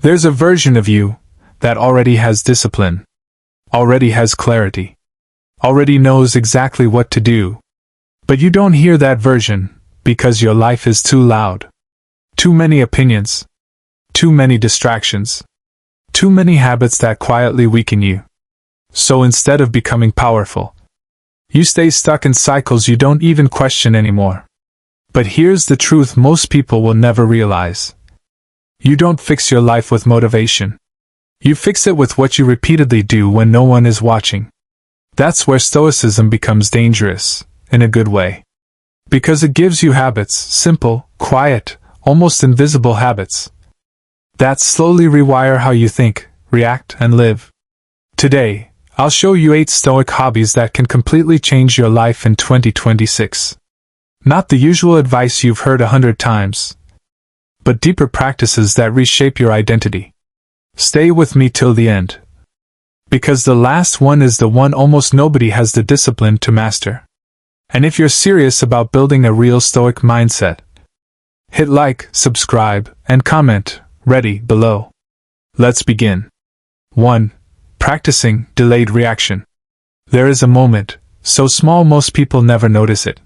There's a version of you that already has discipline, already has clarity, already knows exactly what to do. But you don't hear that version because your life is too loud. Too many opinions. Too many distractions. Too many habits that quietly weaken you. So instead of becoming powerful, you stay stuck in cycles you don't even question anymore. But here's the truth most people will never realize. You don't fix your life with motivation. You fix it with what you repeatedly do when no one is watching. That's where Stoicism becomes dangerous, in a good way. Because it gives you habits, simple, quiet, almost invisible habits, that slowly rewire how you think, react, and live. Today, I'll show you 8 Stoic hobbies that can completely change your life in 2026. Not the usual advice you've heard 100 times, but deeper practices that reshape your identity. Stay with me till the end, because the last one is the one almost nobody has the discipline to master. And if you're serious about building a real Stoic mindset, hit like, subscribe, and comment, ready, below. Let's begin. 1. Practicing delayed reaction. There is a moment, so small most people never notice it,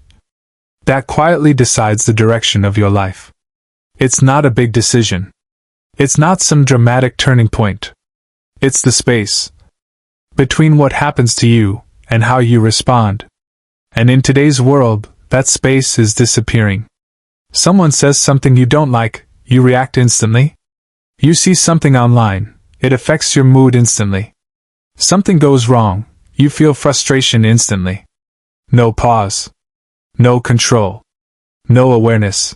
that quietly decides the direction of your life. It's not a big decision. It's not some dramatic turning point. It's the space between what happens to you and how you respond. And in today's world, that space is disappearing. Someone says something you don't like, you react instantly. You see something online, it affects your mood instantly. Something goes wrong, you feel frustration instantly. No pause. No control. No awareness.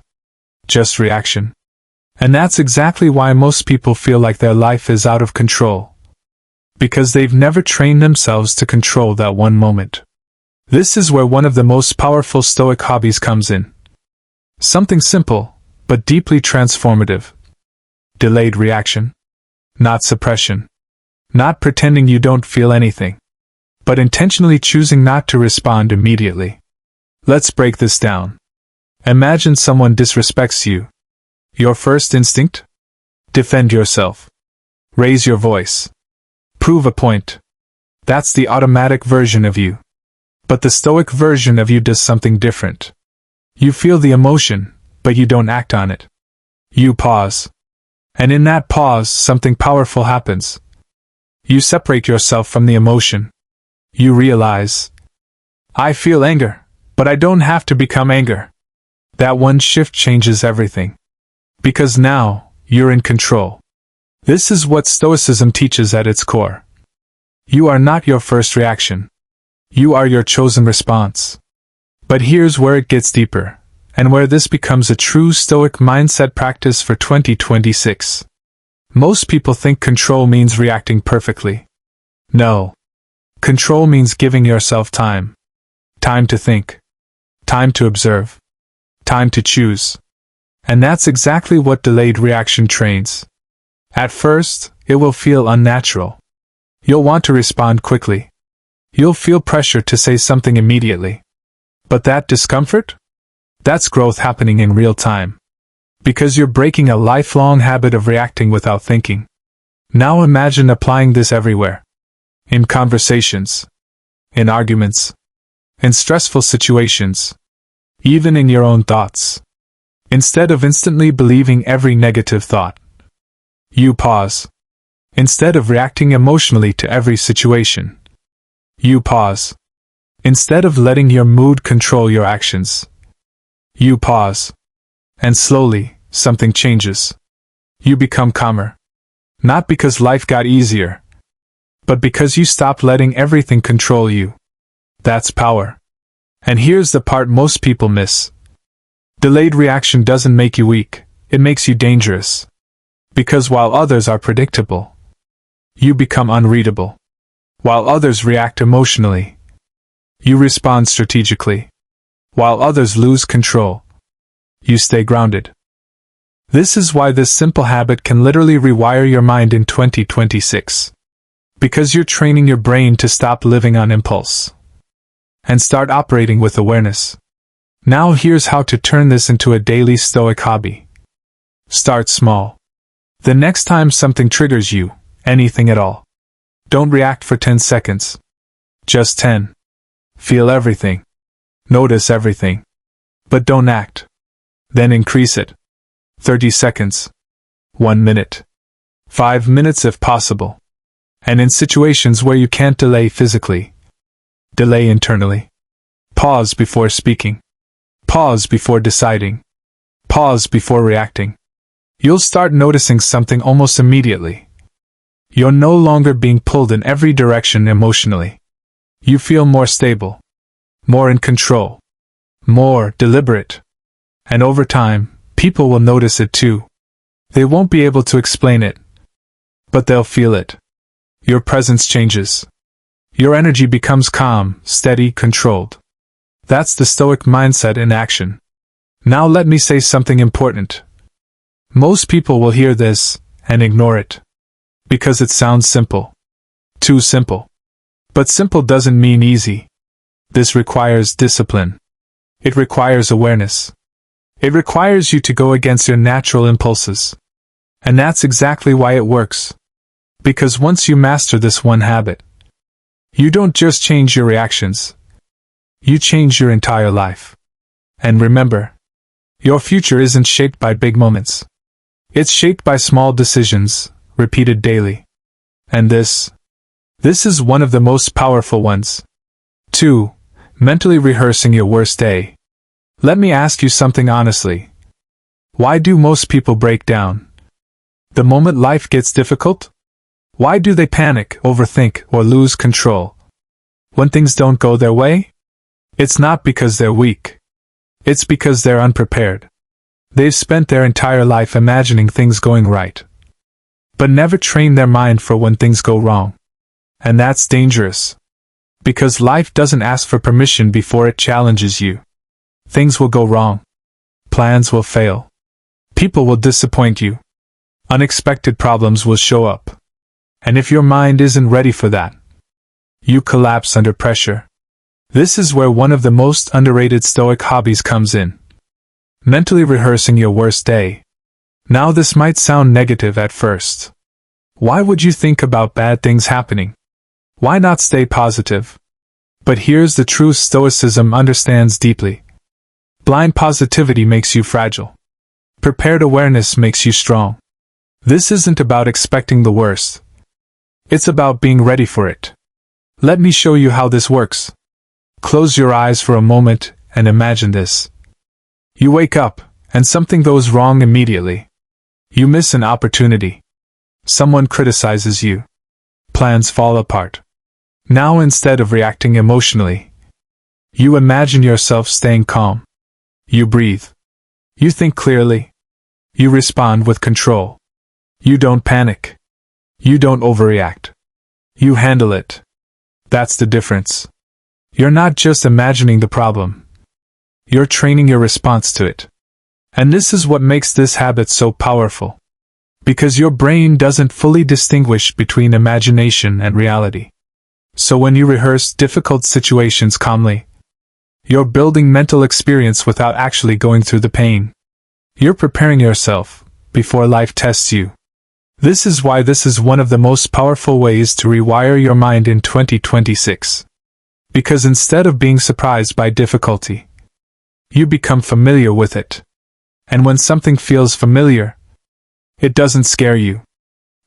Just reaction. And that's exactly why most people feel like their life is out of control. Because they've never trained themselves to control that one moment. This is where one of the most powerful Stoic hobbies comes in. Something simple, but deeply transformative. Delayed reaction. Not suppression. Not pretending you don't feel anything, but intentionally choosing not to respond immediately. Let's break this down. Imagine someone disrespects you. Your first instinct? Defend yourself. Raise your voice. Prove a point. That's the automatic version of you. But the Stoic version of you does something different. You feel the emotion, but you don't act on it. You pause. And in that pause, something powerful happens. You separate yourself from the emotion. You realize, I feel anger, but I don't have to become anger. That one shift changes everything. Because now, you're in control. This is what Stoicism teaches at its core. You are not your first reaction. You are your chosen response. But here's where it gets deeper, and where this becomes a true Stoic mindset practice for 2026. Most people think control means reacting perfectly. No. Control means giving yourself time. Time to think. Time to observe. Time to choose. And that's exactly what delayed reaction trains. At first, it will feel unnatural. You'll want to respond quickly. You'll feel pressure to say something immediately. But that discomfort? That's growth happening in real time. Because you're breaking a lifelong habit of reacting without thinking. Now imagine applying this everywhere. In conversations. In arguments. In stressful situations. Even in your own thoughts. Instead of instantly believing every negative thought, you pause. Instead of reacting emotionally to every situation, you pause. Instead of letting your mood control your actions, you pause. And slowly, something changes. You become calmer. Not because life got easier, but because you stopped letting everything control you. That's power. And here's the part most people miss. Delayed reaction doesn't make you weak, it makes you dangerous. Because while others are predictable, you become unreadable. While others react emotionally, you respond strategically. While others lose control, you stay grounded. This is why this simple habit can literally rewire your mind in 2026. Because you're training your brain to stop living on impulse and start operating with awareness. Now here's how to turn this into a daily Stoic hobby. Start small. The next time something triggers you, anything at all, don't react for 10 seconds. Just 10. Feel everything. Notice everything. But don't act. Then increase it. 30 seconds. 1 minute. 5 minutes if possible. And in situations where you can't delay physically, delay internally. Pause before speaking. Pause before deciding. Pause before reacting. You'll start noticing something almost immediately. You're no longer being pulled in every direction emotionally. You feel more stable, more in control, more deliberate. And over time, people will notice it too. They won't be able to explain it, but they'll feel it. Your presence changes. Your energy becomes calm, steady, controlled. That's the Stoic mindset in action. Now let me say something important. Most people will hear this and ignore it, because it sounds simple. Too simple. But simple doesn't mean easy. This requires discipline. It requires awareness. It requires you to go against your natural impulses. And that's exactly why it works. Because once you master this one habit, you don't just change your reactions. You change your entire life. And remember, your future isn't shaped by big moments. It's shaped by small decisions, repeated daily. And this is one of the most powerful ones. 2. Mentally rehearsing your worst day. Let me ask you something honestly. Why do most people break down? The moment life gets difficult? Why do they panic, overthink, or lose control? When things don't go their way? It's not because they're weak. It's because they're unprepared. They've spent their entire life imagining things going right, but never trained their mind for when things go wrong. And that's dangerous. Because life doesn't ask for permission before it challenges you. Things will go wrong. Plans will fail. People will disappoint you. Unexpected problems will show up. And if your mind isn't ready for that, you collapse under pressure. This is where one of the most underrated Stoic hobbies comes in. Mentally rehearsing your worst day. Now this might sound negative at first. Why would you think about bad things happening? Why not stay positive? But here's the truth Stoicism understands deeply. Blind positivity makes you fragile. Prepared awareness makes you strong. This isn't about expecting the worst. It's about being ready for it. Let me show you how this works. Close your eyes for a moment and imagine this. You wake up, and something goes wrong immediately. You miss an opportunity. Someone criticizes you. Plans fall apart. Now instead of reacting emotionally, you imagine yourself staying calm. You breathe. You think clearly. You respond with control. You don't panic. You don't overreact. You handle it. That's the difference. You're not just imagining the problem. You're training your response to it. And this is what makes this habit so powerful. Because your brain doesn't fully distinguish between imagination and reality. So when you rehearse difficult situations calmly, you're building mental experience without actually going through the pain. You're preparing yourself before life tests you. This is why this is one of the most powerful ways to rewire your mind in 2026. Because instead of being surprised by difficulty, you become familiar with it. And when something feels familiar, it doesn't scare you.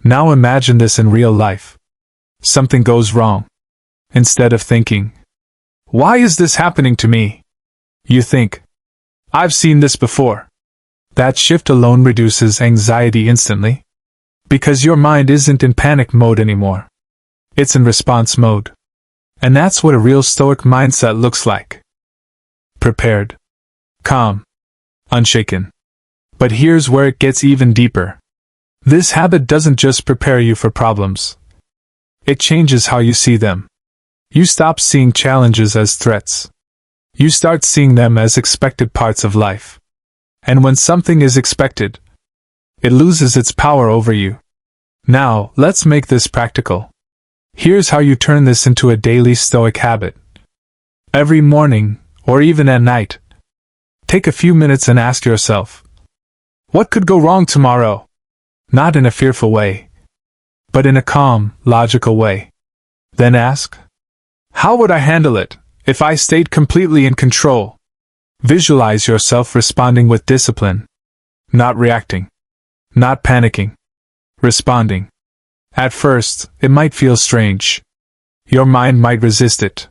Now imagine this in real life. Something goes wrong. Instead of thinking, "Why is this happening to me?" you think, "I've seen this before." That shift alone reduces anxiety instantly. Because your mind isn't in panic mode anymore. It's in response mode. And that's what a real Stoic mindset looks like. Prepared. Calm. Unshaken. But here's where it gets even deeper. This habit doesn't just prepare you for problems. It changes how you see them. You stop seeing challenges as threats. You start seeing them as expected parts of life. And when something is expected, it loses its power over you. Now, let's make this practical. Here's how you turn this into a daily Stoic habit. Every morning, or even at night, take a few minutes and ask yourself, what could go wrong tomorrow? Not in a fearful way, but in a calm, logical way. Then ask, how would I handle it if I stayed completely in control? Visualize yourself responding with discipline. Not reacting. Not panicking. Responding. At first, it might feel strange. Your mind might resist it.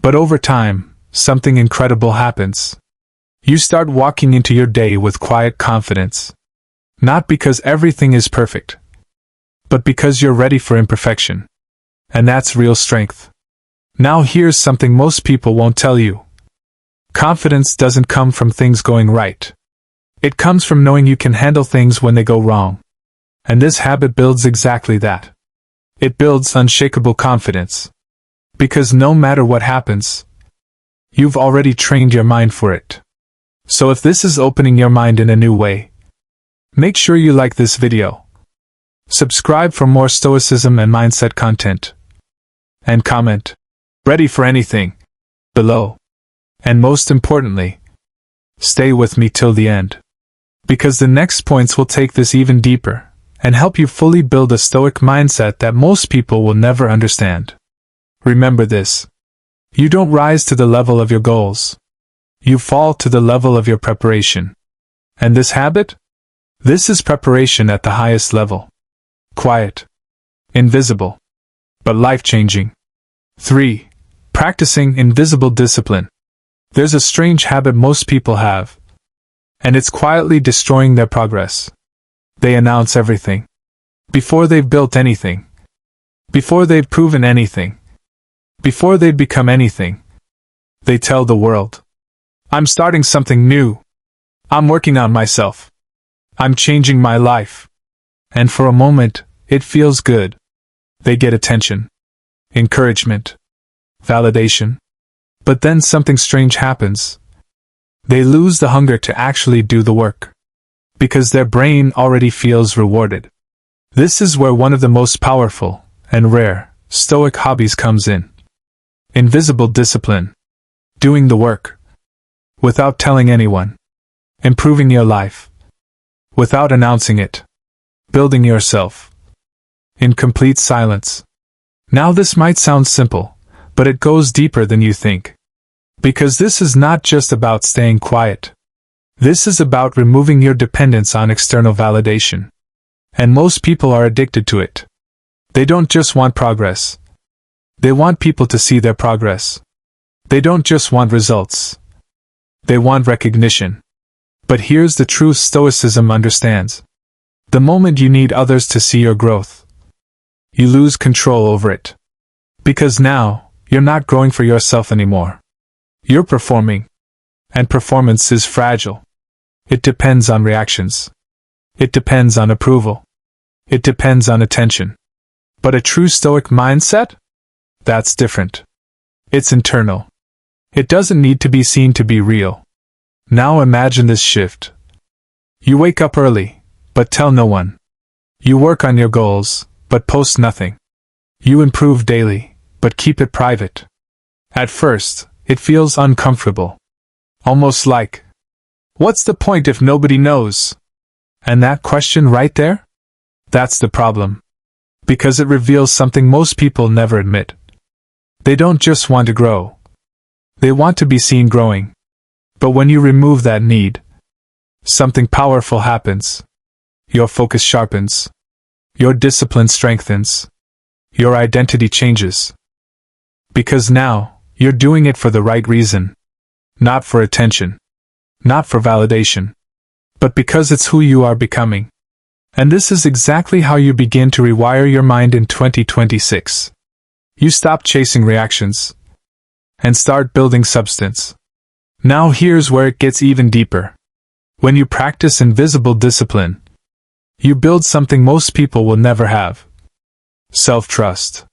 But over time, something incredible happens. You start walking into your day with quiet confidence. Not because everything is perfect, but because you're ready for imperfection. And that's real strength. Now here's something most people won't tell you. Confidence doesn't come from things going right. It comes from knowing you can handle things when they go wrong. And this habit builds exactly that. It builds unshakable confidence. Because no matter what happens, you've already trained your mind for it. So if this is opening your mind in a new way, make sure you like this video. Subscribe for more Stoicism and mindset content. And comment, ready for anything, below. And most importantly, stay with me till the end. Because the next points will take this even deeper, and help you fully build a Stoic mindset that most people will never understand. Remember this. You don't rise to the level of your goals. You fall to the level of your preparation. And this habit? This is preparation at the highest level. Quiet. Invisible. But life-changing. 3. Practicing invisible discipline. There's a strange habit most people have. And it's quietly destroying their progress. They announce everything. Before they've built anything. Before they've proven anything. Before they've become anything. They tell the world, I'm starting something new. I'm working on myself. I'm changing my life. And for a moment, it feels good. They get attention. Encouragement. Validation. But then something strange happens. They lose the hunger to actually do the work. Because their brain already feels rewarded. This is where one of the most powerful, and rare, Stoic hobbies comes in. Invisible discipline. Doing the work. Without telling anyone. Improving your life. Without announcing it. Building yourself. In complete silence. Now this might sound simple, but it goes deeper than you think. Because this is not just about staying quiet. This is about removing your dependence on external validation. And most people are addicted to it. They don't just want progress. They want people to see their progress. They don't just want results. They want recognition. But here's the truth Stoicism understands. The moment you need others to see your growth, you lose control over it. Because now, you're not growing for yourself anymore. You're performing. And performance is fragile. It depends on reactions. It depends on approval. It depends on attention. But a true Stoic mindset? That's different. It's internal. It doesn't need to be seen to be real. Now imagine this shift. You wake up early, but tell no one. You work on your goals, but post nothing. You improve daily, but keep it private. At first, it feels uncomfortable. Almost like, what's the point if nobody knows? And that question right there? That's the problem. Because it reveals something most people never admit. They don't just want to grow. They want to be seen growing. But when you remove that need, something powerful happens. Your focus sharpens. Your discipline strengthens. Your identity changes. Because now, you're doing it for the right reason. Not for attention. Not for validation. But because it's who you are becoming. And this is exactly how you begin to rewire your mind in 2026. You stop chasing reactions. And start building substance. Now here's where it gets even deeper. When you practice invisible discipline, you build something most people will never have. Self-trust.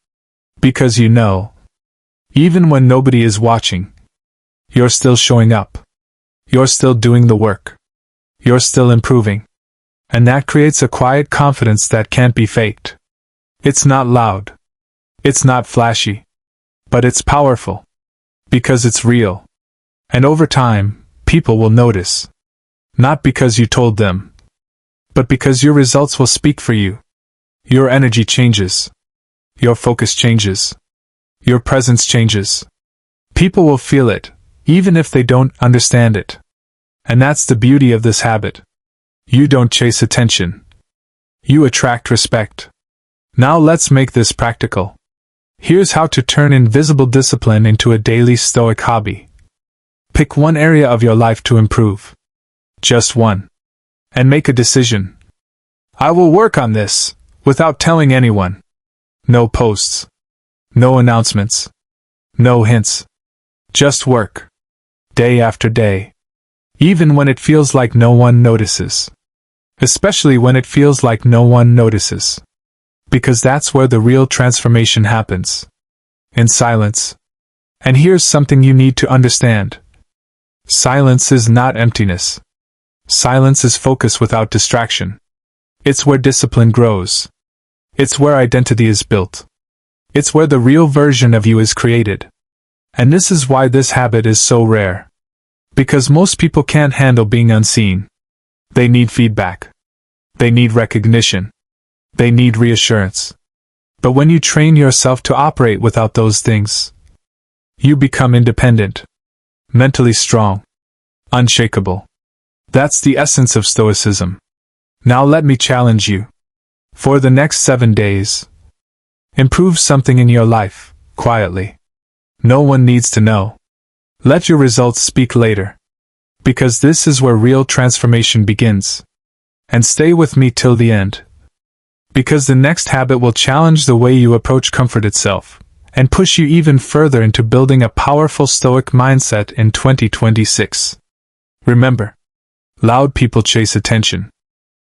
Because you know, even when nobody is watching, you're still showing up. You're still doing the work. You're still improving. And that creates a quiet confidence that can't be faked. It's not loud. It's not flashy. But it's powerful. Because it's real. And over time, people will notice. Not because you told them, but because your results will speak for you. Your energy changes. Your focus changes. Your presence changes. People will feel it, even if they don't understand it. And that's the beauty of this habit. You don't chase attention. You attract respect. Now let's make this practical. Here's how to turn invisible discipline into a daily Stoic hobby. Pick one area of your life to improve. Just one. And make a decision. I will work on this, without telling anyone. No posts. No announcements. No hints. Just work. Day after day. Even when it feels like no one notices. Especially when it feels like no one notices. Because that's where the real transformation happens. In silence. And here's something you need to understand. Silence is not emptiness. Silence is focus without distraction. It's where discipline grows. It's where identity is built. It's where the real version of you is created. And this is why this habit is so rare. Because most people can't handle being unseen. They need feedback. They need recognition. They need reassurance. But when you train yourself to operate without those things, you become independent. Mentally strong. Unshakable. That's the essence of Stoicism. Now let me challenge you. For the next 7 days, improve something in your life, quietly. No one needs to know. Let your results speak later. Because this is where real transformation begins. And stay with me till the end. Because the next habit will challenge the way you approach comfort itself, and push you even further into building a powerful Stoic mindset in 2026. Remember, loud people chase attention.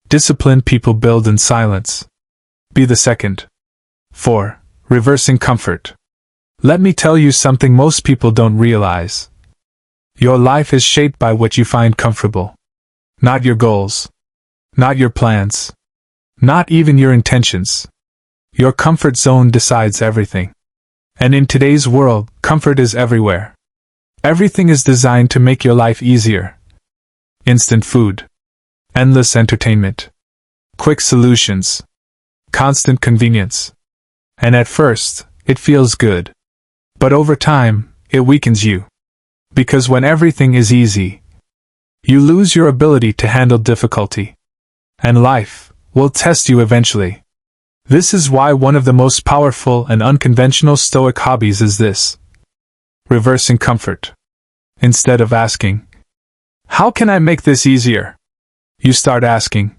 Disciplined people build in silence. Be the second. 4. Reversing comfort. Let me tell you something most people don't realize. Your life is shaped by what you find comfortable. Not your goals. Not your plans. Not even your intentions. Your comfort zone decides everything. And in today's world, comfort is everywhere. Everything is designed to make your life easier. Instant food. Endless entertainment. Quick solutions. Constant convenience. And at first, it feels good. But over time, it weakens you. Because when everything is easy, you lose your ability to handle difficulty. And life will test you eventually. This is why one of the most powerful and unconventional Stoic hobbies is this. Reversing comfort. Instead of asking, how can I make this easier? You start asking,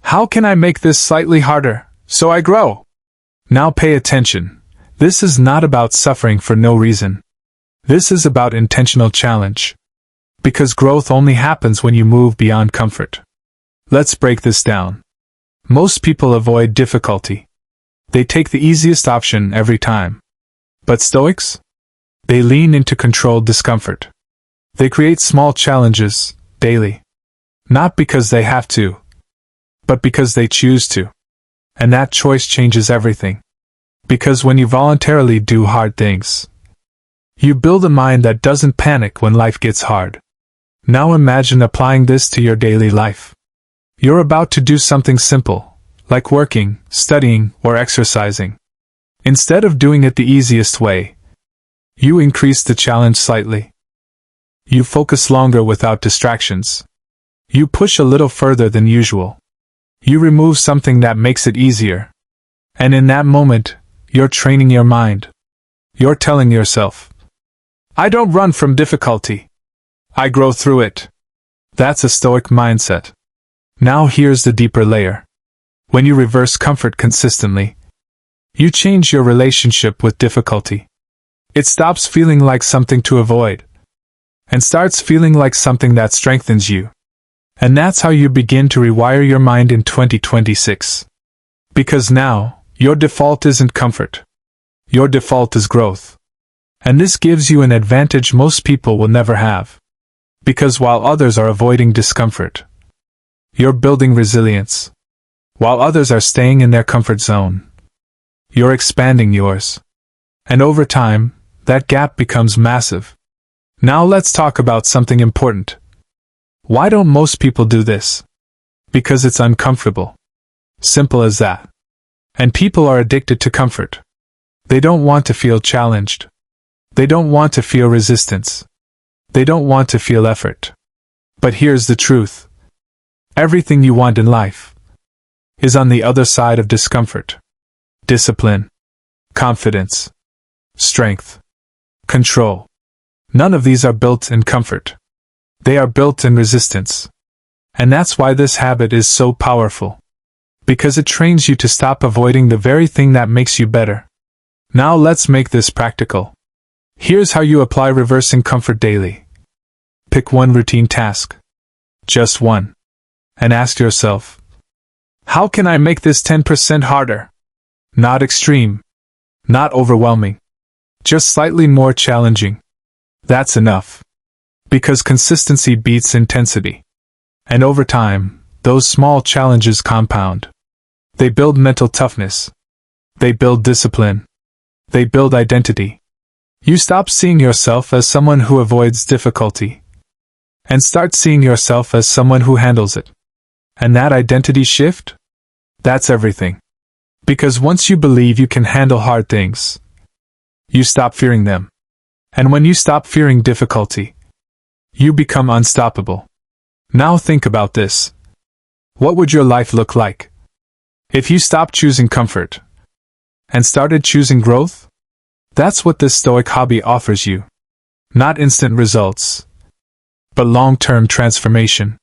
how can I make this slightly harder, so I grow? Now pay attention. This is not about suffering for no reason. This is about intentional challenge. Because growth only happens when you move beyond comfort. Let's break this down. Most people avoid difficulty. They take the easiest option every time. But Stoics? They lean into controlled discomfort. They create small challenges, daily. Not because they have to, but because they choose to. And that choice changes everything. Because when you voluntarily do hard things, you build a mind that doesn't panic when life gets hard. Now imagine applying this to your daily life. You're about to do something simple, like working, studying, or exercising. Instead of doing it the easiest way, you increase the challenge slightly. You focus longer without distractions. You push a little further than usual. You remove something that makes it easier. And in that moment, you're training your mind. You're telling yourself, I don't run from difficulty. I grow through it. That's a Stoic mindset. Now here's the deeper layer. When you reverse comfort consistently, you change your relationship with difficulty. It stops feeling like something to avoid, and starts feeling like something that strengthens you. And that's how you begin to rewire your mind in 2026. Because now, your default isn't comfort. Your default is growth. And this gives you an advantage most people will never have. Because while others are avoiding discomfort, you're building resilience. While others are staying in their comfort zone, you're expanding yours. And over time, that gap becomes massive. Now let's talk about something important. Why don't most people do this? Because it's uncomfortable. Simple as that. And people are addicted to comfort. They don't want to feel challenged. They don't want to feel resistance. They don't want to feel effort. But here's the truth. Everything you want in life is on the other side of discomfort. Discipline, confidence, strength, control. None of these are built in comfort. They are built in resistance. And that's why this habit is so powerful. Because it trains you to stop avoiding the very thing that makes you better. Now let's make this practical. Here's how you apply reversing comfort daily. Pick one routine task. Just one. And ask yourself, how can I make this 10% harder? Not extreme. Not overwhelming. Just slightly more challenging. That's enough. Because consistency beats intensity. And over time, those small challenges compound. They build mental toughness. They build discipline. They build identity. You stop seeing yourself as someone who avoids difficulty. And start seeing yourself as someone who handles it. And that identity shift? That's everything. Because once you believe you can handle hard things, you stop fearing them. And when you stop fearing difficulty, you become unstoppable. Now think about this. What would your life look like if you stopped choosing comfort and started choosing growth? That's what this Stoic hobby offers you. Not instant results, but long-term transformation.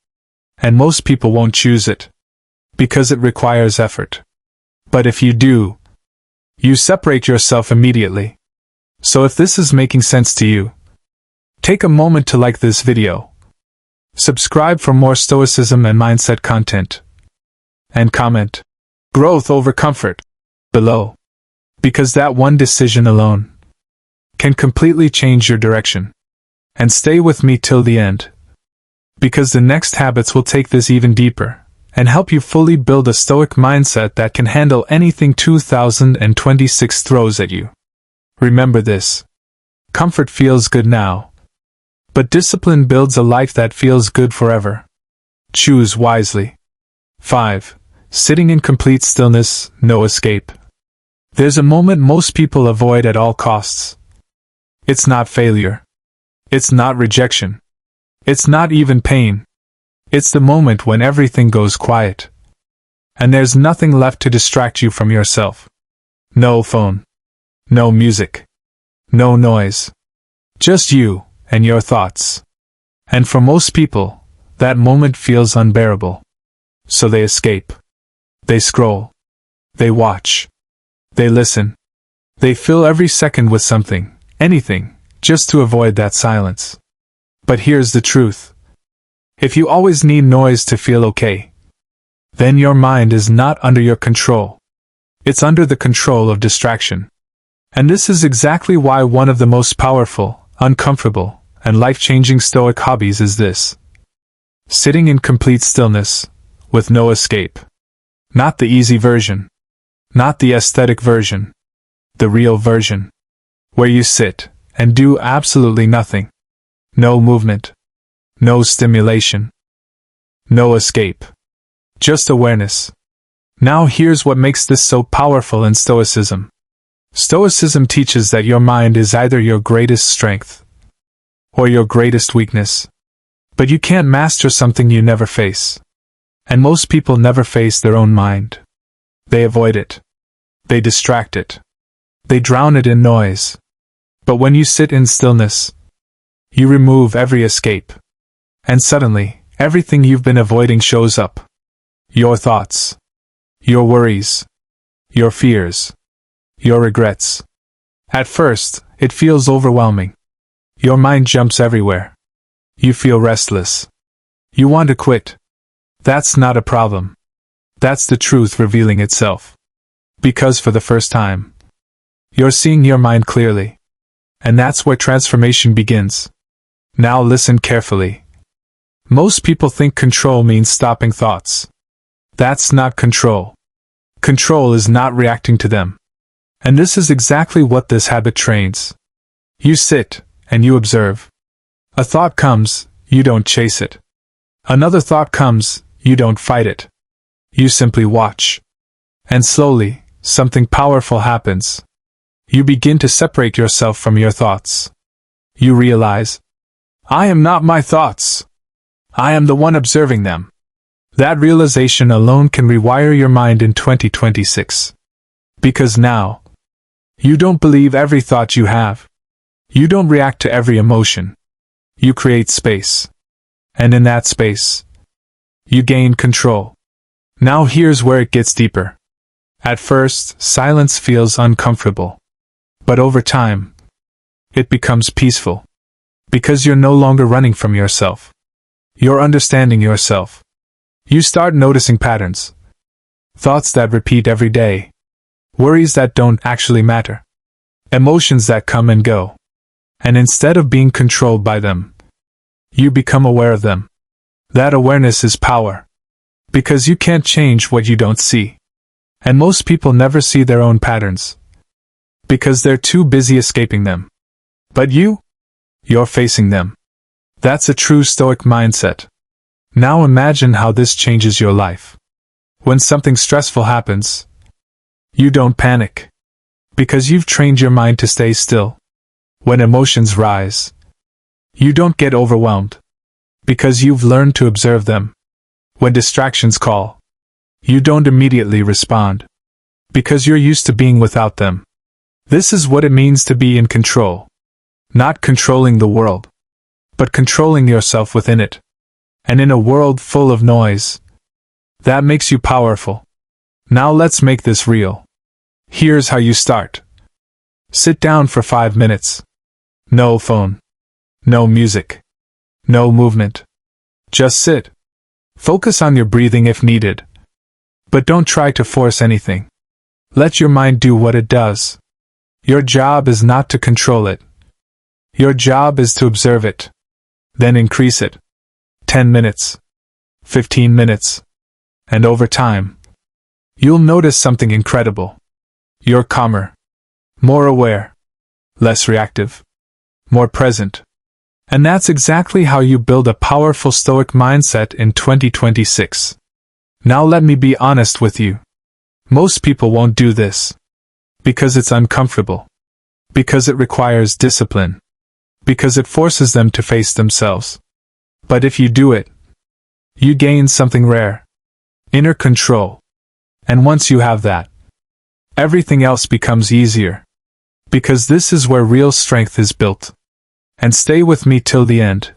And most people won't choose it because it requires effort. But if you do, you separate yourself immediately. So if this is making sense to you, take a moment to like this video. Subscribe for more Stoicism and mindset content. And comment, growth over comfort, below. Because that one decision alone can completely change your direction. And stay with me till the end. Because the next habits will take this even deeper and help you fully build a stoic mindset that can handle anything 2026 throws at you. Remember this. Comfort feels good now. But discipline builds a life that feels good forever. Choose wisely. 5. Sitting in complete stillness, no escape. There's a moment most people avoid at all costs. It's not failure. It's not rejection. It's not even pain. It's the moment when everything goes quiet. And there's nothing left to distract you from yourself. No phone. No music. No noise. Just you and your thoughts. And for most people, that moment feels unbearable. So they escape. They scroll. They watch. They listen. They fill every second with something, anything, just to avoid that silence. But here's the truth. If you always need noise to feel okay, then your mind is not under your control. It's under the control of distraction. And this is exactly why one of the most powerful, uncomfortable, and life-changing Stoic hobbies is this. Sitting in complete stillness, with no escape. Not the easy version. Not the aesthetic version. The real version. Where you sit and do absolutely nothing. No movement. No stimulation. No escape. Just awareness. Now here's what makes this so powerful in Stoicism. Stoicism teaches that your mind is either your greatest strength or your greatest weakness. But you can't master something you never face. And most people never face their own mind. They avoid it. They distract it. They drown it in noise. But when you sit in stillness, you remove every escape. And suddenly, everything you've been avoiding shows up. Your thoughts. Your worries. Your fears. Your regrets. At first, it feels overwhelming. Your mind jumps everywhere. You feel restless. You want to quit. That's not a problem. That's the truth revealing itself. Because for the first time, you're seeing your mind clearly. And that's where transformation begins. Now listen carefully. Most people think control means stopping thoughts. That's not control. Control is not reacting to them. And this is exactly what this habit trains. You sit, and you observe. A thought comes, you don't chase it. Another thought comes, You don't fight it. You simply watch. And slowly, something powerful happens. You begin to separate yourself from your thoughts. You realize, I am not my thoughts. I am the one observing them. That realization alone can rewire your mind in 2026. Because now, you don't believe every thought you have. You don't react to every emotion. You create space. And in that space, you gain control. Now here's where it gets deeper. At first, silence feels uncomfortable. But over time, it becomes peaceful. Because you're no longer running from yourself. You're understanding yourself. You start noticing patterns. Thoughts that repeat every day. Worries that don't actually matter. Emotions that come and go. And instead of being controlled by them, you become aware of them. That awareness is power. Because you can't change what you don't see. And most people never see their own patterns. Because they're too busy escaping them. But you're facing them. That's a true Stoic mindset. Now imagine how this changes your life. When something stressful happens, you don't panic. Because you've trained your mind to stay still. When emotions rise, you don't get overwhelmed. Because you've learned to observe them. When distractions call, you don't immediately respond. Because you're used to being without them. This is what it means to be in control. Not controlling the world, but controlling yourself within it. And in a world full of noise, that makes you powerful. Now let's make this real. Here's how you start. Sit down for 5 minutes. No phone. No music. No movement. Just sit. Focus on your breathing if needed. But don't try to force anything. Let your mind do what it does. Your job is not to control it. Your job is to observe it. Then increase it. 10 minutes. 15 minutes. And over time, you'll notice something incredible. You're calmer. More aware. Less reactive. More present. And that's exactly how you build a powerful Stoic mindset in 2026. Now let me be honest with you. Most people won't do this. Because it's uncomfortable. Because it requires discipline. Because it forces them to face themselves. But if you do it, you gain something rare. Inner control. And once you have that, everything else becomes easier. Because this is where real strength is built. And stay with me till the end.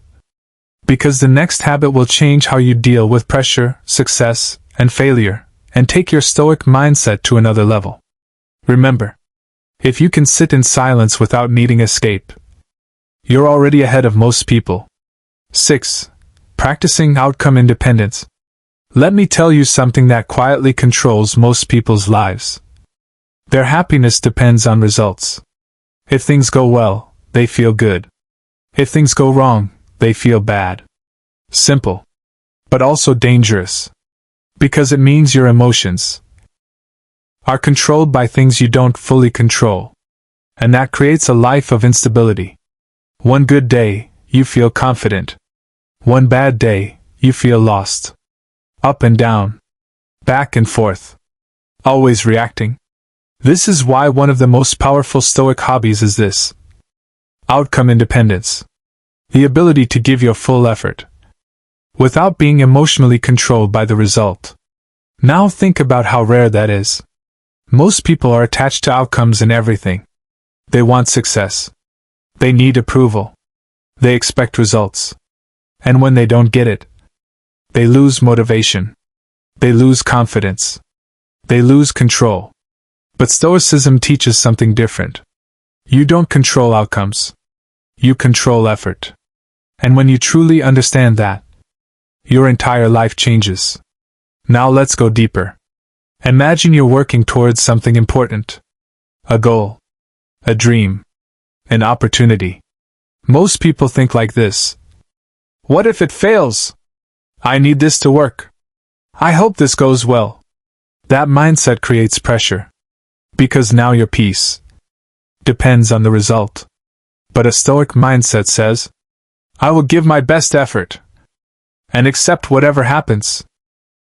Because the next habit will change how you deal with pressure, success, and failure, and take your Stoic mindset to another level. Remember, if you can sit in silence without needing escape, you're already ahead of most people. 6. Practicing outcome independence. Let me tell you something that quietly controls most people's lives. Their happiness depends on results. If things go well, they feel good. If things go wrong, they feel bad. Simple. But also dangerous. Because it means your emotions are controlled by things you don't fully control. And that creates a life of instability. One good day, you feel confident. One bad day, you feel lost. Up and down. Back and forth. Always reacting. This is why one of the most powerful Stoic hobbies is this. Outcome independence. The ability to give your full effort. Without being emotionally controlled by the result. Now think about how rare that is. Most people are attached to outcomes in everything. They want success. They need approval. They expect results. And when they don't get it, they lose motivation. They lose confidence. They lose control. But Stoicism teaches something different. You don't control outcomes. You control effort. And when you truly understand that, your entire life changes. Now let's go deeper. Imagine you're working towards something important. A goal. A dream. An opportunity. Most people think like this. What if it fails? I need this to work. I hope this goes well. That mindset creates pressure. Because now your peace depends on the result. But a Stoic mindset says, I will give my best effort and accept whatever happens.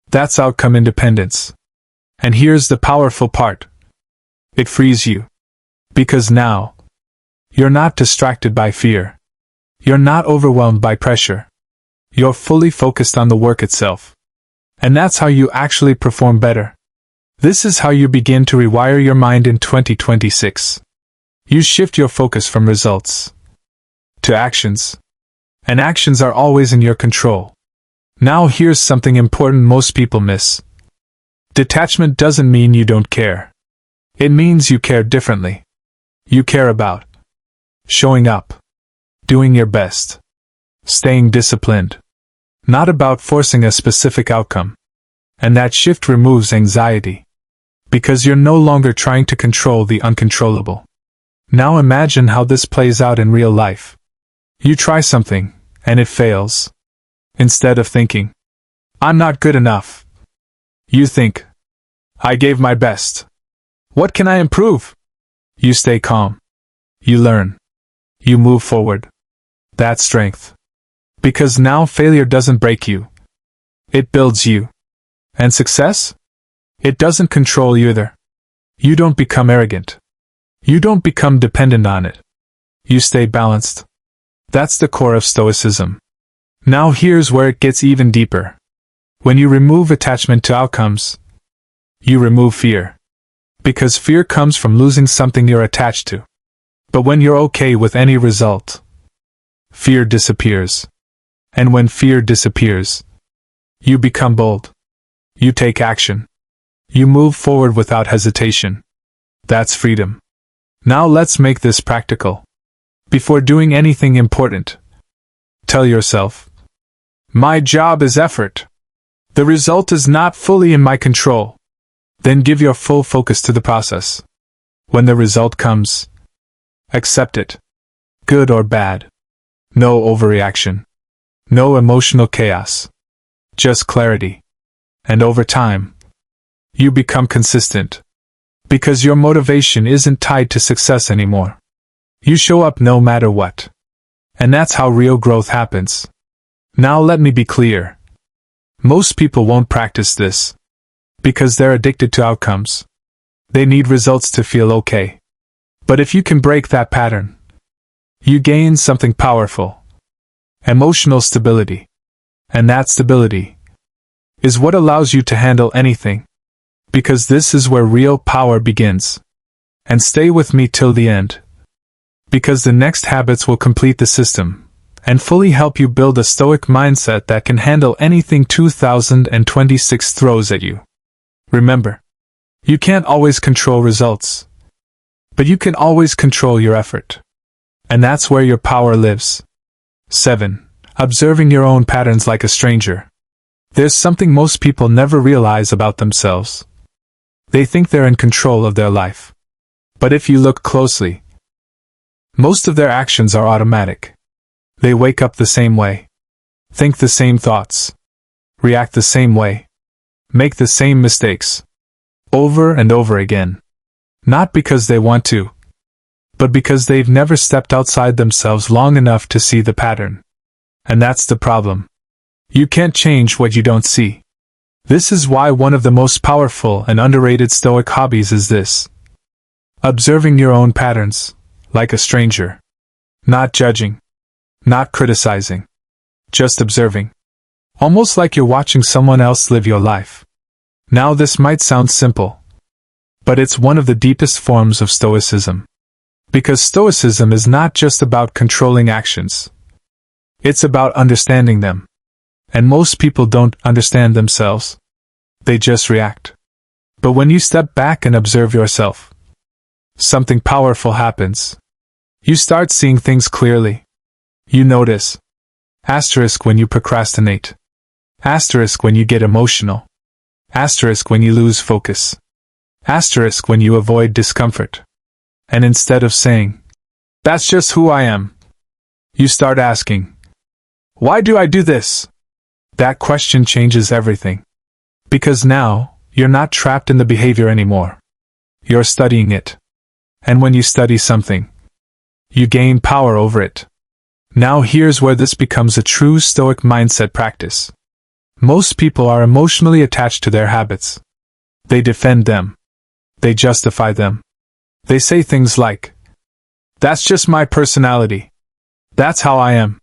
That's outcome independence. And here's the powerful part. It frees you. Because now, you're not distracted by fear. You're not overwhelmed by pressure. You're fully focused on the work itself. And that's how you actually perform better. This is how you begin to rewire your mind in 2026. You shift your focus from results to actions. And actions are always in your control. Now here's something important most people miss. Detachment doesn't mean you don't care. It means you care differently. You care about showing up, doing your best, staying disciplined. Not about forcing a specific outcome. And that shift removes anxiety. Because you're no longer trying to control the uncontrollable. Now imagine how this plays out in real life. You try something, and it fails. Instead of thinking, I'm not good enough, you think, I gave my best. What can I improve? You stay calm. You learn. You move forward. That's strength. Because now failure doesn't break you. It builds you. And success? It doesn't control you either. You don't become arrogant. You don't become dependent on it. You stay balanced. That's the core of Stoicism. Now here's where it gets even deeper. When you remove attachment to outcomes, you remove fear. Because fear comes from losing something you're attached to. But when you're okay with any result, fear disappears. And when fear disappears, you become bold. You take action. You move forward without hesitation. That's freedom. Now let's make this practical. Before doing anything important, tell yourself, my job is effort. The result is not fully in my control. Then give your full focus to the process. When the result comes, accept it. Good or bad. No overreaction. No emotional chaos. Just clarity. And over time, you become consistent. Because your motivation isn't tied to success anymore. You show up no matter what. And that's how real growth happens. Now let me be clear. Most people won't practice this. Because they're addicted to outcomes. They need results to feel okay. But if you can break that pattern, you gain something powerful. Emotional stability. And that stability is what allows you to handle anything. Because this is where real power begins. And stay with me till the end. Because the next habits will complete the system, and fully help you build a stoic mindset that can handle anything 2026 throws at you. Remember, you can't always control results. But you can always control your effort. And that's where your power lives. 7. Observing your own patterns like a stranger. There's something most people never realize about themselves. They think they're in control of their life. But if you look closely, most of their actions are automatic. They wake up the same way, think the same thoughts, react the same way, make the same mistakes, over and over again. Not because they want to, but because they've never stepped outside themselves long enough to see the pattern. And that's the problem. You can't change what you don't see. This is why one of the most powerful and underrated Stoic hobbies is this. Observing your own patterns, like a stranger. Not judging. Not criticizing. Just observing. Almost like you're watching someone else live your life. Now this might sound simple, but it's one of the deepest forms of Stoicism. Because Stoicism is not just about controlling actions. It's about understanding them. And most people don't understand themselves. They just react. But when you step back and observe yourself, something powerful happens. You start seeing things clearly. You notice. Asterisk when you procrastinate. Asterisk when you get emotional. Asterisk when you lose focus. Asterisk when you avoid discomfort. And instead of saying, that's just who I am, you start asking, why do I do this? That question changes everything. Because now, you're not trapped in the behavior anymore. You're studying it. And when you study something, you gain power over it. Now here's where this becomes a true Stoic mindset practice. Most people are emotionally attached to their habits. They defend them. They justify them. They say things like, "That's just my personality. That's how I am.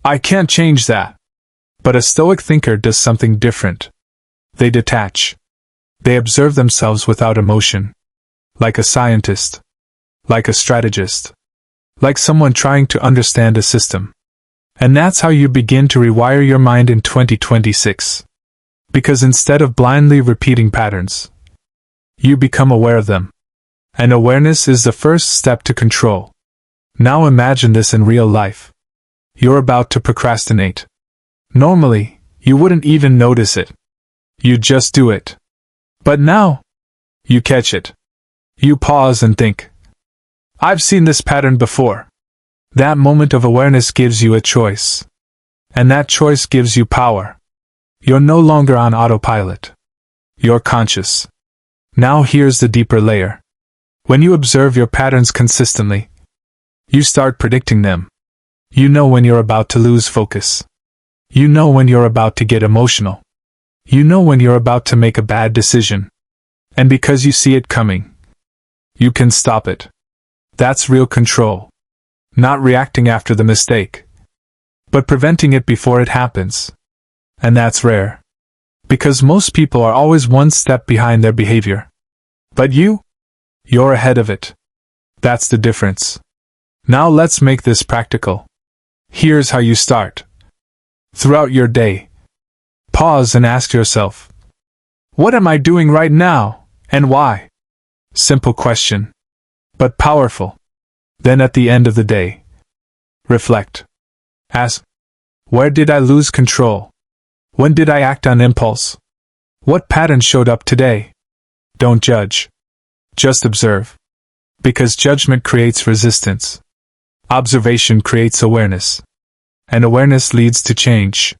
I can't change that." But a Stoic thinker does something different. They detach. They observe themselves without emotion. Like a scientist. Like a strategist. Like someone trying to understand a system. And that's how you begin to rewire your mind in 2026. Because instead of blindly repeating patterns, you become aware of them. And awareness is the first step to control. Now imagine this in real life. You're about to procrastinate. Normally, you wouldn't even notice it. You just do it. But now, you catch it. You pause and think, "I've seen this pattern before." That moment of awareness gives you a choice. And that choice gives you power. You're no longer on autopilot. You're conscious. Now here's the deeper layer. When you observe your patterns consistently, you start predicting them. You know when you're about to lose focus. You know when you're about to get emotional. You know when you're about to make a bad decision. And because you see it coming, you can stop it. That's real control. Not reacting after the mistake, but preventing it before it happens. And that's rare. Because most people are always one step behind their behavior. But you're ahead of it. That's the difference. Now let's make this practical. Here's how you start. Throughout your day, pause and ask yourself, what am I doing right now, and why? Simple question, but powerful. Then at the end of the day, reflect. Ask, where did I lose control? When did I act on impulse? What pattern showed up today? Don't judge. Just observe. Because judgment creates resistance. Observation creates awareness. And awareness leads to change.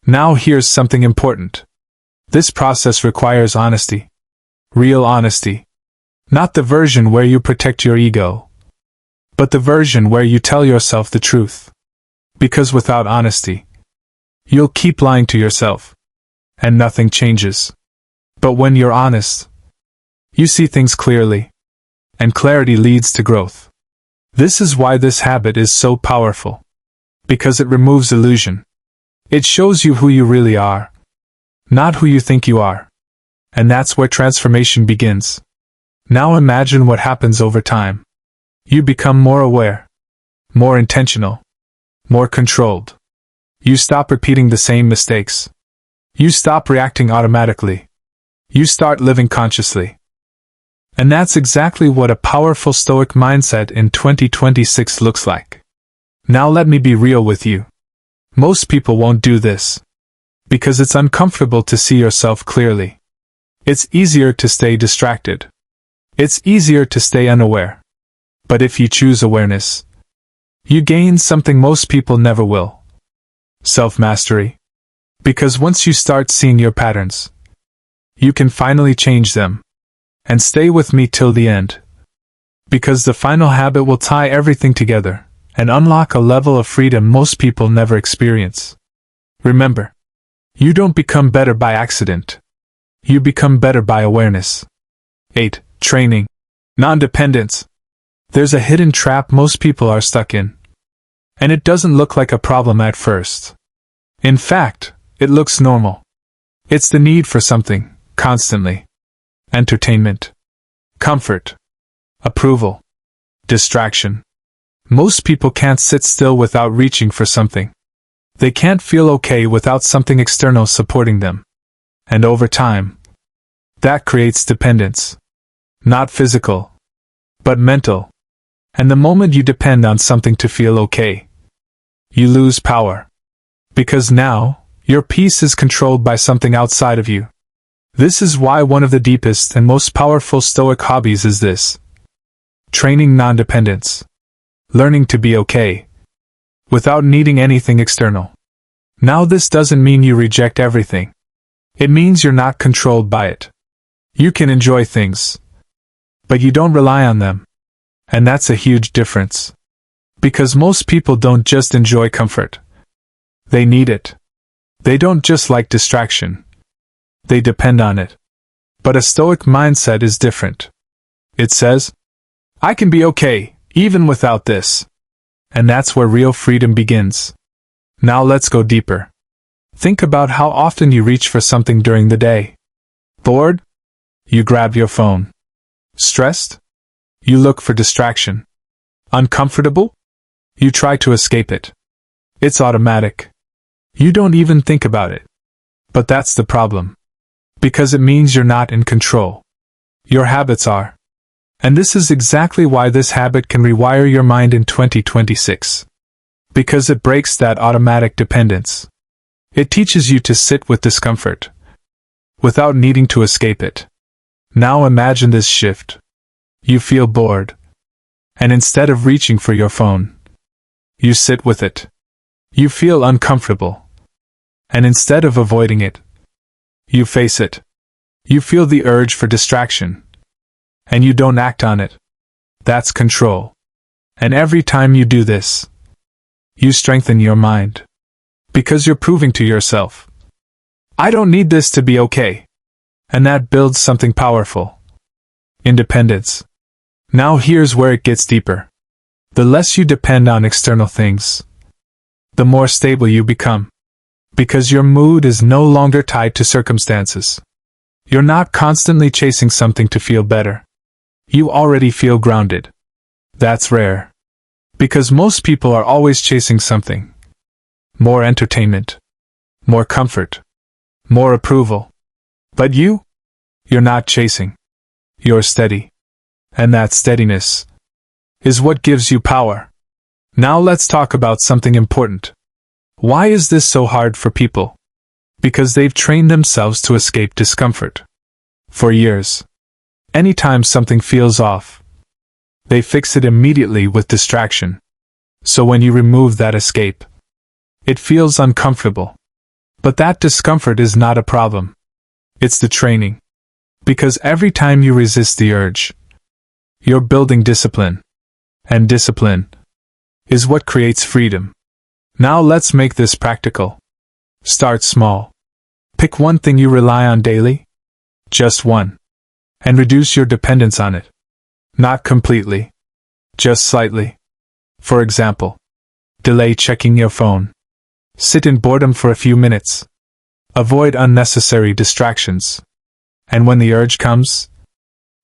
Now here's something important. This process requires honesty. Real honesty. Not the version where you protect your ego, but the version where you tell yourself the truth. Because without honesty, you'll keep lying to yourself, and nothing changes. But when you're honest, you see things clearly, and clarity leads to growth. This is why this habit is so powerful. Because it removes illusion. It shows you who you really are, not who you think you are. And that's where transformation begins. Now imagine what happens over time. You become more aware, more intentional, more controlled. You stop repeating the same mistakes. You stop reacting automatically. You start living consciously. And that's exactly what a powerful Stoic mindset in 2026 looks like. Now let me be real with you. Most people won't do this. Because it's uncomfortable to see yourself clearly. It's easier to stay distracted. It's easier to stay unaware. But if you choose awareness, you gain something most people never will. Self-mastery. Because once you start seeing your patterns, you can finally change them. And stay with me till the end. Because the final habit will tie everything together and unlock a level of freedom most people never experience. Remember, you don't become better by accident. You become better by awareness. 8. Training. Non-dependence. There's a hidden trap most people are stuck in. And it doesn't look like a problem at first. In fact, it looks normal. It's the need for something, constantly. Entertainment. Comfort. Approval. Distraction. Most people can't sit still without reaching for something. They can't feel okay without something external supporting them. And over time, that creates dependence. Not physical, but mental. And the moment you depend on something to feel okay, you lose power. Because now, your peace is controlled by something outside of you. This is why one of the deepest and most powerful Stoic hobbies is this. Training non-dependence. Learning to be okay. Without needing anything external. Now this doesn't mean you reject everything. It means you're not controlled by it. You can enjoy things, but you don't rely on them. And that's a huge difference. Because most people don't just enjoy comfort. They need it. They don't just like distraction. They depend on it. But a Stoic mindset is different. It says, I can be okay, even without this. And that's where real freedom begins. Now let's go deeper. Think about how often you reach for something during the day. Bored? You grab your phone. Stressed? You look for distraction. Uncomfortable? You try to escape it. It's automatic. You don't even think about it. But that's the problem. Because it means you're not in control. Your habits are. And this is exactly why this habit can rewire your mind in 2026. Because it breaks that automatic dependence. It teaches you to sit with discomfort, without needing to escape it. Now imagine this shift. You feel bored. And instead of reaching for your phone, you sit with it. You feel uncomfortable. And instead of avoiding it, you face it. You feel the urge for distraction. And you don't act on it. That's control. And every time you do this, you strengthen your mind. Because you're proving to yourself, I don't need this to be okay. And that builds something powerful. Independence. Now here's where it gets deeper. The less you depend on external things, the more stable you become. Because your mood is no longer tied to circumstances. You're not constantly chasing something to feel better. You already feel grounded. That's rare. Because most people are always chasing something. More entertainment. More comfort. More approval. But you're not chasing. You're steady. And that steadiness is what gives you power. Now let's talk about something important. Why is this so hard for people? Because they've trained themselves to escape discomfort. For years. Anytime something feels off, they fix it immediately with distraction. So when you remove that escape, it feels uncomfortable. But that discomfort is not a problem. It's the training. Because every time you resist the urge, you're building discipline. And discipline is what creates freedom. Now let's make this practical. Start small. Pick one thing you rely on daily. Just one. And reduce your dependence on it. Not completely. Just slightly. For example, delay checking your phone. Sit in boredom for a few minutes. Avoid unnecessary distractions. And when the urge comes,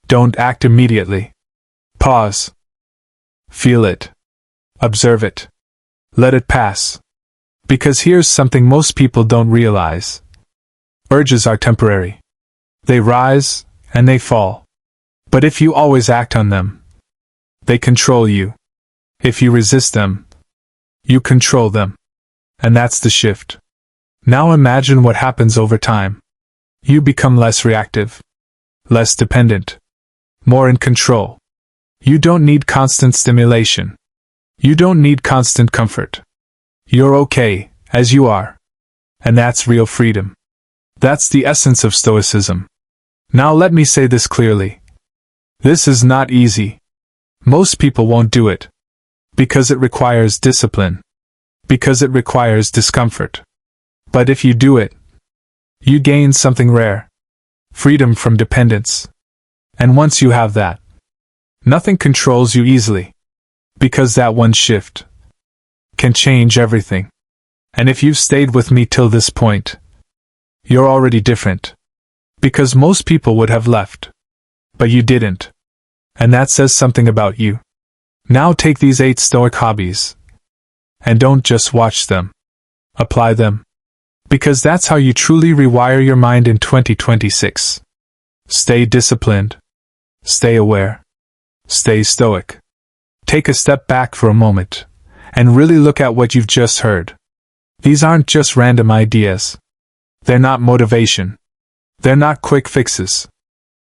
don't act immediately. Pause. Feel it. Observe it. Let it pass. Because here's something most people don't realize. Urges are temporary. They rise, and they fall. But if you always act on them, they control you. If you resist them, you control them. And that's the shift. Now imagine what happens over time. You become less reactive, less dependent, more in control. You don't need constant stimulation. You don't need constant comfort. You're okay, as you are. And that's real freedom. That's the essence of Stoicism. Now let me say this clearly. This is not easy. Most people won't do it. Because it requires discipline. Because it requires discomfort. But if you do it, you gain something rare. Freedom from dependence. And once you have that, nothing controls you easily. Because that one shift can change everything. And if you've stayed with me till this point, you're already different. Because most people would have left. But you didn't. And that says something about you. Now take these 8 Stoic hobbies. And don't just watch them. Apply them. Because that's how you truly rewire your mind in 2026. Stay disciplined. Stay aware. Stay stoic. Take a step back for a moment, and really look at what you've just heard. These aren't just random ideas. They're not motivation. They're not quick fixes.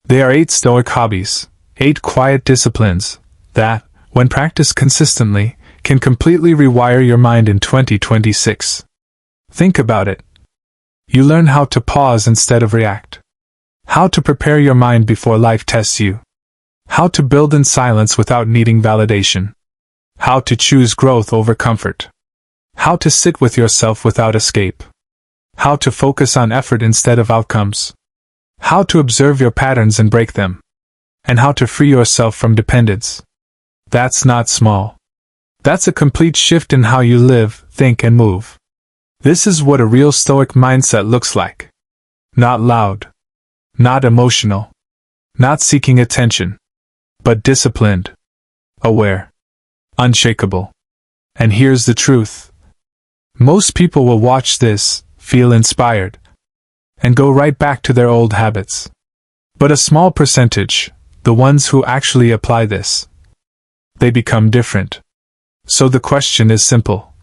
They are 8 Stoic hobbies, 8 quiet disciplines, that, when practiced consistently, can completely rewire your mind in 2026. Think about it. You learn how to pause instead of react. How to prepare your mind before life tests you. How to build in silence without needing validation. How to choose growth over comfort. How to sit with yourself without escape. How to focus on effort instead of outcomes. How to observe your patterns and break them. And how to free yourself from dependence. That's not small. That's a complete shift in how you live, think, and move. This is what a real Stoic mindset looks like. Not loud. Not emotional. Not seeking attention. But disciplined. Aware. Unshakable. And here's the truth. Most people will watch this, feel inspired, and go right back to their old habits. But a small percentage, the ones who actually apply this, they become different. So the question is simple.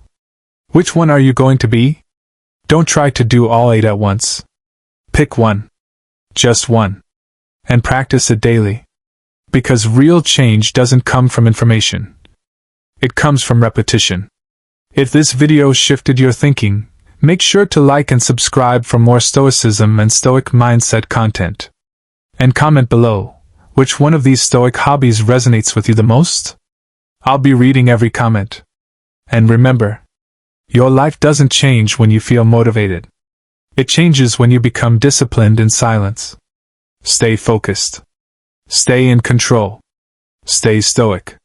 Which one are you going to be? Don't try to do all 8 at once. Pick one. Just one. And practice it daily. Because real change doesn't come from information. It comes from repetition. If this video shifted your thinking, make sure to like and subscribe for more Stoicism and Stoic mindset content. And comment below, which one of these Stoic hobbies resonates with you the most? I'll be reading every comment. And remember, your life doesn't change when you feel motivated. It changes when you become disciplined in silence. Stay focused. Stay in control. Stay stoic.